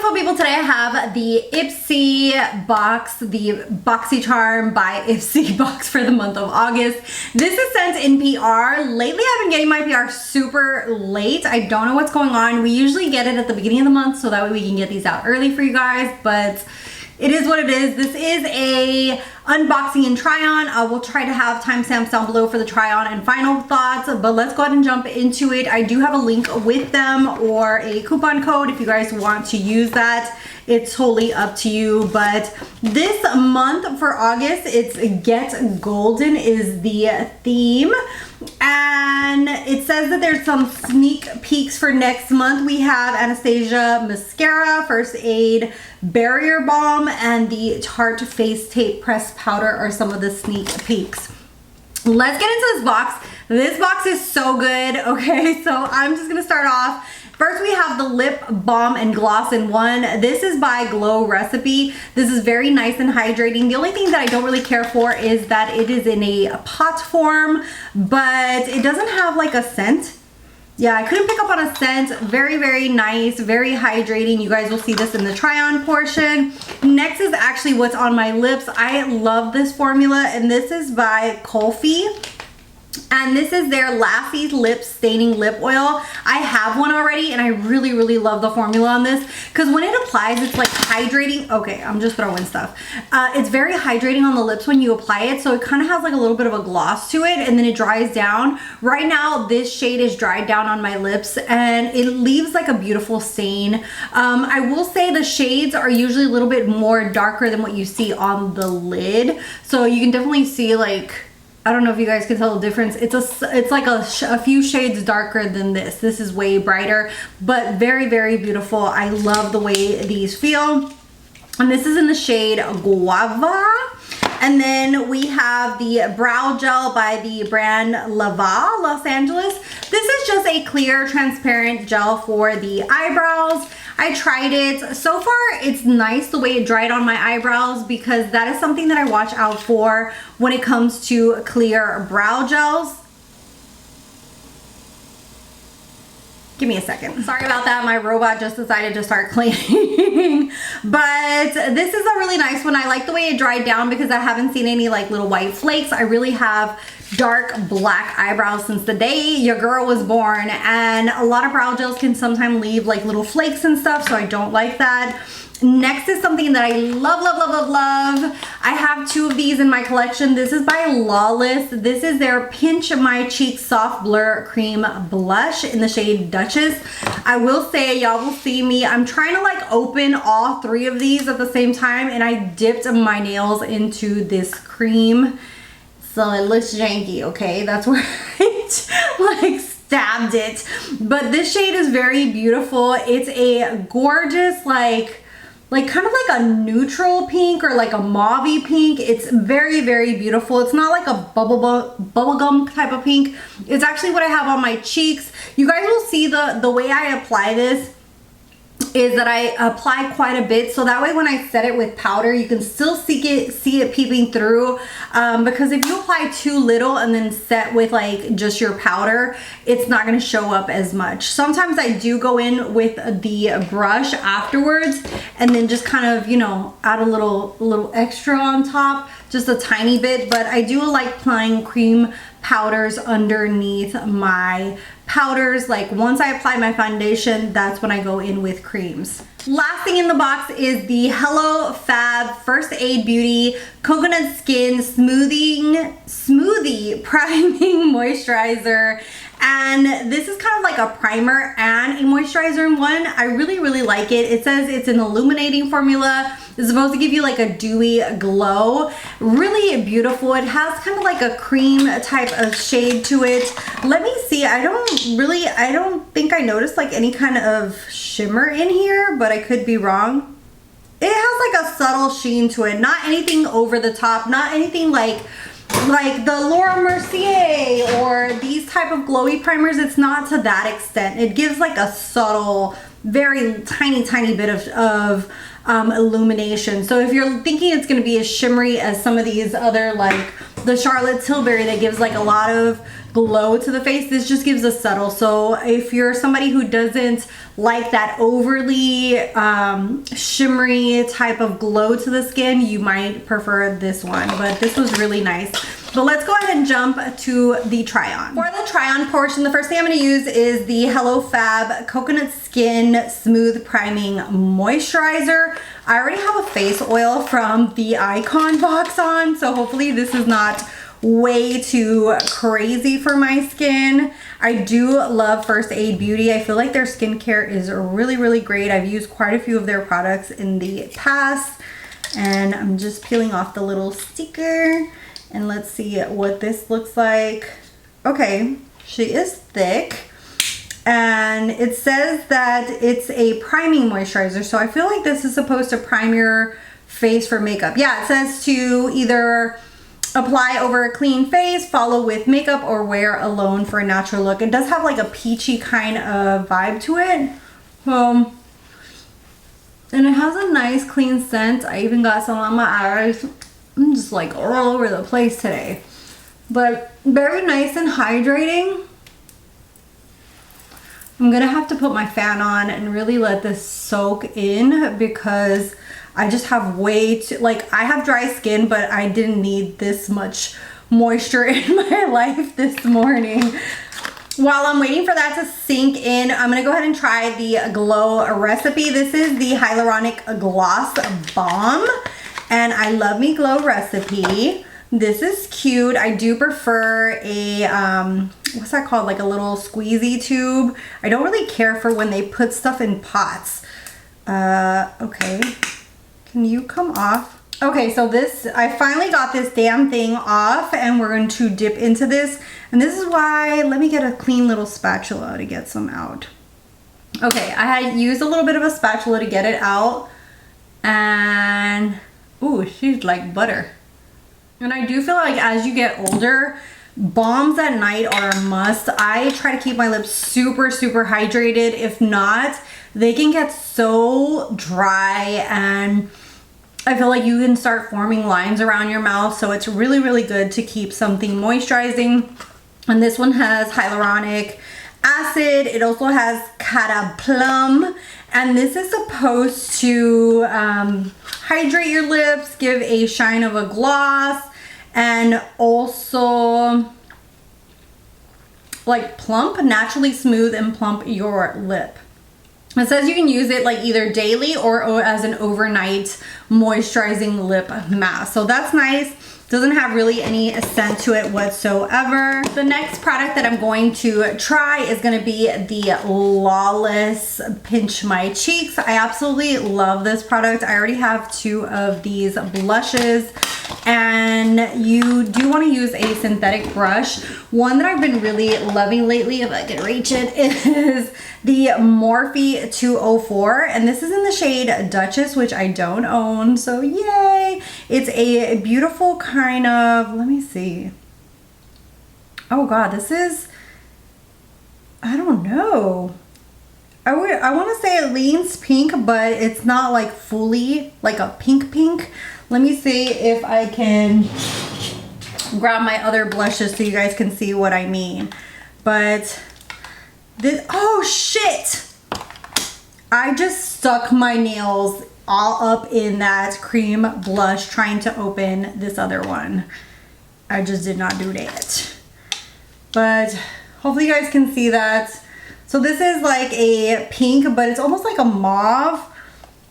beautiful people, today I have the Ipsy box, the Boxycharm by Ipsy box for the month of August. This is sent in PR. Lately I've been getting my PR super late. I don't know what's going on. We usually get it at the beginning of the month so that way we can get these out early for you guys, but it is what it is. This is a unboxing and try on. I will try to have timestamps down below for the try on and final thoughts, but let's go ahead and jump into it. I do have a link with them or a coupon code if you guys want to use that. It's totally up to you, but this month for August, it's Get Golden is the theme. And it says that there's some sneak peeks for next month. We have Anastasia Mascara, First Aid Barrier Balm, and the Tarte Face Tape Pressed Powder are some of the sneak peeks. Let's get into this box. This box is so good, okay? So I'm just gonna start off. First, we have the lip balm and gloss in one. This is by Glow Recipe. This is very nice and hydrating. The only thing that I don't really care for is that it is in a pot form, but it doesn't have like a scent. Yeah, I couldn't pick up on a scent. Very, very nice, very hydrating. You guys will see this in the try on portion. Next is actually what's on my lips. I love this formula, and this is by Colfi. And this is their Lassie's Lip Staining Lip Oil. I have one already and I really, really love the formula on this because when it applies, it's like hydrating. Okay, I'm just throwing stuff. It's very hydrating on the lips when you apply it. So it kind of has like a little bit of a gloss to it and then it dries down. Right now, this shade is dried down on my lips and it leaves like a beautiful stain. I will say the shades are usually a little bit more darker than what you see on the lid. So you can definitely see like, I don't know if you guys can tell the difference. It's like a few shades darker than this. This is way brighter, but very, very beautiful. I love the way these feel. And this is in the shade Guava. And then we have the brow gel by the brand Lava Los Angeles. This is just a clear, transparent gel for the eyebrows. I tried it. So far, it's nice the way it dried on my eyebrows because that is something that I watch out for when it comes to clear brow gels. Give me a second. Sorry about that. My robot just decided to start cleaning. But this is a really nice one. I like the way it dried down because I haven't seen any like little white flakes. I really have dark black eyebrows since the day your girl was born. And a lot of brow gels can sometimes leave like little flakes and stuff. So I don't like that. Next is something that I love, love, love, love, love. I have two of these in my collection. This is by Lawless. This is their Pinch My Cheek Soft Blur Cream Blush in the shade Duchess. I will say, y'all will see me. I'm trying to like open all three of these at the same time and I dipped my nails into this cream. So it looks janky, okay? That's where I like stabbed it. But this shade is very beautiful. It's a gorgeous kind of like a neutral pink or like a mauve-y pink. It's very, very beautiful. It's not like a bubblegum type of pink. It's actually what I have on my cheeks. You guys will see the way I apply this is that I apply quite a bit so that way when I set it with powder you can still see it peeping through, because if you apply too little and then set with like just your powder, it's not going to show up as much. Sometimes I do go in with the brush afterwards and then just kind of, you know, add a little extra on top, just a tiny bit, but I do like applying cream powders underneath my powders. Like once I apply my foundation, that's when I go in with creams. Last thing in the box is the Hello Fab First Aid Beauty Coconut Skin Smoothie Priming Moisturizer. And this is kind of like a primer and a moisturizer in one. I really, really like it. It says it's an illuminating formula. It's supposed to give you like a dewy glow. Really beautiful. It has kind of like a cream type of shade to it. Let me see. I don't think I noticed like any kind of shimmer in here, but I could be wrong. It has like a subtle sheen to it. Not anything over the top. Not anything like the Laura Mercier or these type of glowy primers. It's not to that extent. It gives like a subtle, very tiny bit of illumination. So if you're thinking it's going to be as shimmery as some of these other like the Charlotte Tilbury that gives like a lot of glow to the face. This just gives a subtle. So if you're somebody who doesn't like that overly shimmery type of glow to the skin, you might prefer this one, but this was really nice. But let's go ahead and jump to the try on. For the try on portion, the first thing I'm going to use is the Hello Fab Coconut Skin Smooth Priming Moisturizer. I already have a face oil from the Icon box on, so hopefully this is not way too crazy for my skin. I do love First Aid Beauty. I feel like their skincare is really, really great. I've used quite a few of their products in the past, and I'm just peeling off the little sticker. And let's see what this looks like. Okay, she is thick. And it says that it's a priming moisturizer. So I feel like this is supposed to prime your face for makeup. Yeah, it says to either apply over a clean face, follow with makeup, or wear alone for a natural look. It does have like a peachy kind of vibe to it. And it has a nice clean scent. I even got some on my eyes. I'm just like all over the place today, but very nice and hydrating. I'm gonna have to put my fan on and really let this soak in because I just have way too, like, I have dry skin, but I didn't need this much moisture in my life this morning. While I'm waiting for that to sink in, I'm gonna go ahead and try the Glow Recipe. This is the Hyaluronic Gloss Balm. And I love me Glow Recipe. This is cute. I do prefer a, what's that called? Like a little squeezy tube. I don't really care for when they put stuff in pots. Okay. Can you come off? Okay, so this, I finally got this damn thing off and we're going to dip into this. And this is why, let me get a clean little spatula to get some out. Okay, I had used a little bit of a spatula to get it out. And ooh, she's like butter. And I do feel like as you get older, balms at night are a must. I try to keep my lips super, super hydrated. If not, they can get so dry and I feel like you can start forming lines around your mouth. So it's really, really good to keep something moisturizing. And this one has hyaluronic acid. It also has cataplum. And this is supposed to hydrate your lips, give a shine of a gloss, and also like plump, naturally smooth and plump your lip. It says you can use it like either daily or as an overnight moisturizing lip mask. So that's nice. Doesn't have really any scent to it whatsoever. The next product that I'm going to try is going to be the Lawless Pinch My Cheeks. I absolutely love this product. I already have 2 of these blushes, and you do want to use a synthetic brush. One that I've been really loving lately, if I can reach it, is the Morphe 204, and this is in the shade Duchess, which I don't own, so yay. It's a beautiful kind of, let me see. Oh God, this is, I don't know. I want to say it leans pink, but it's not like fully like a pink. Let me see if I can grab my other blushes so you guys can see what I mean. But this, oh shit! I just stuck my nails all up in that cream blush trying to open this other one. I just did not do that. But hopefully you guys can see that. So this is like a pink, but it's almost like a mauve.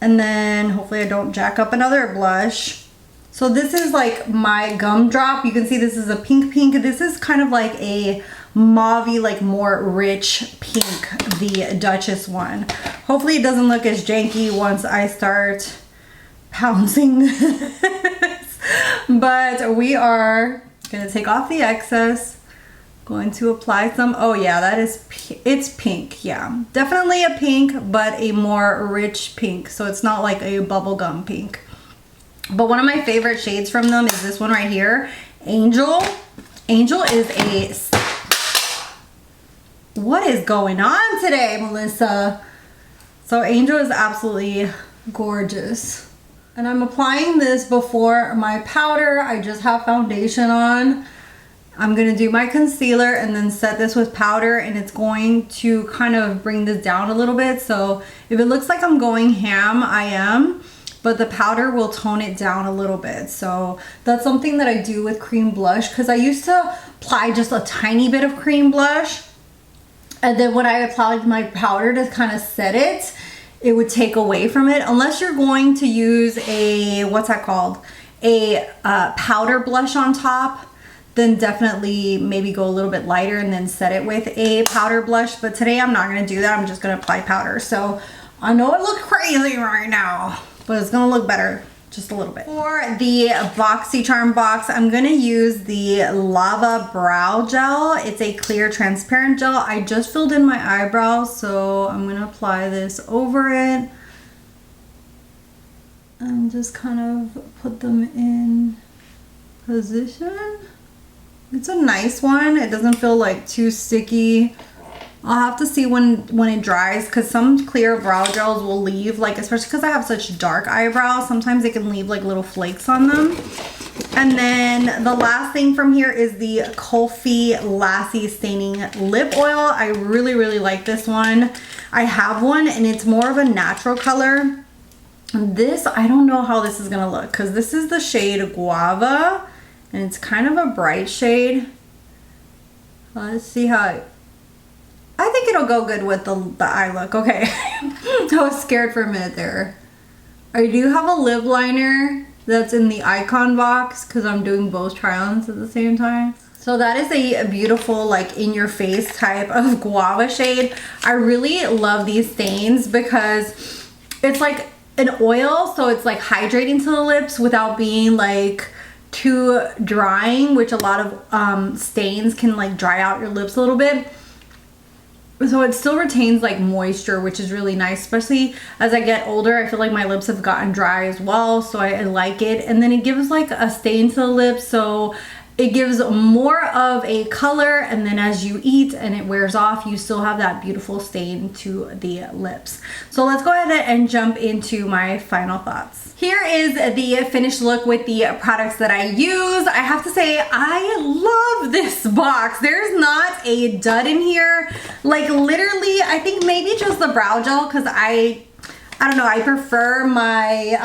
And then hopefully I don't jack up another blush. So this is like my gumdrop. You can see this is a pink. This is kind of like a mauvey, like more rich pink, the Duchess one. Hopefully it doesn't look as janky once I start pouncing this. But we are gonna take off the excess, going to apply some, oh yeah, that is, it's pink, yeah. Definitely a pink, but a more rich pink. So it's not like a bubblegum pink. But one of my favorite shades from them is this one right here, Angel. Angel is a, what is going on today, Melissa? So Angel is absolutely gorgeous. And I'm applying this before my powder. I just have foundation on. I'm gonna do my concealer and then set this with powder, and it's going to kind of bring this down a little bit. So if it looks like I'm going ham, I am, but the powder will tone it down a little bit. So that's something that I do with cream blush, because I used to apply just a tiny bit of cream blush, and then when I applied my powder to kind of set it, it would take away from it. Unless you're going to use a, what's that called? A powder blush on top, then definitely maybe go a little bit lighter and then set it with a powder blush. But today I'm not gonna do that. I'm just gonna apply powder. So I know it looks crazy right now, but it's gonna look better just a little bit. For the Boxycharm box, I'm gonna use the Lava Brow Gel. It's a clear transparent gel. I just filled in my eyebrows, so I'm gonna apply this over it and just kind of put them in position. It's a nice one. It doesn't feel like too sticky. I'll have to see when it dries, because some clear brow gels will leave, like, especially because I have such dark eyebrows, sometimes it can leave like little flakes on them. And then the last thing from here is the Kulfi Lassie Staining Lip Oil. I really, really like this one. I have one and it's more of a natural color. This, I don't know how this is gonna look, because this is the shade Guava. And it's kind of a bright shade. Let's see how I think it'll go good with the eye look. Okay. I was scared for a minute there. I do have a lip liner that's in the icon box, because I'm doing both try-ons at the same time. So that is a beautiful, like, in your face type of guava shade. I really love these stains because it's like an oil, so it's like hydrating to the lips without being like too drying, which a lot of stains can like dry out your lips a little bit. So it still retains like moisture, which is really nice, especially as I get older. I feel like my lips have gotten dry as well, so I like it. And then it gives like a stain to the lips, so it gives more of a color, and then as you eat and it wears off, you still have that beautiful stain to the lips. So let's go ahead and jump into my final thoughts. Here is the finished look with the products that I use. I have to say, I love this box. There's not a dud in here. Like, literally, I think maybe just the brow gel, because I don't know, I prefer my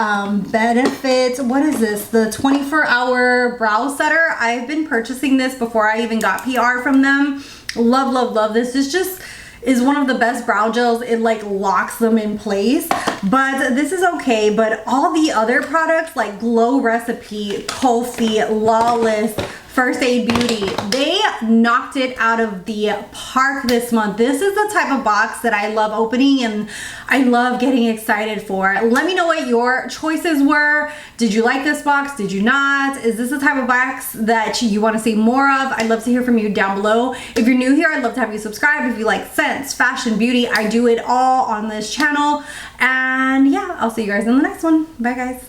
Benefit, what is this? The 24-hour brow setter. I've been purchasing this before I even got PR from them. Love, love, love this. This just is one of the best brow gels. It like locks them in place, but this is okay. But all the other products like Glow Recipe, Kulfi, Lawless, First Aid Beauty, they knocked it out of the park this month. This is the type of box that I love opening and I love getting excited for. Let me know what your choices were. Did you like this box? Did you not? Is this the type of box that you want to see more of? I'd love to hear from you down below. If you're new here, I'd love to have you subscribe. If you like scents, fashion, beauty, I do it all on this channel. And yeah, I'll see you guys in the next one. Bye guys.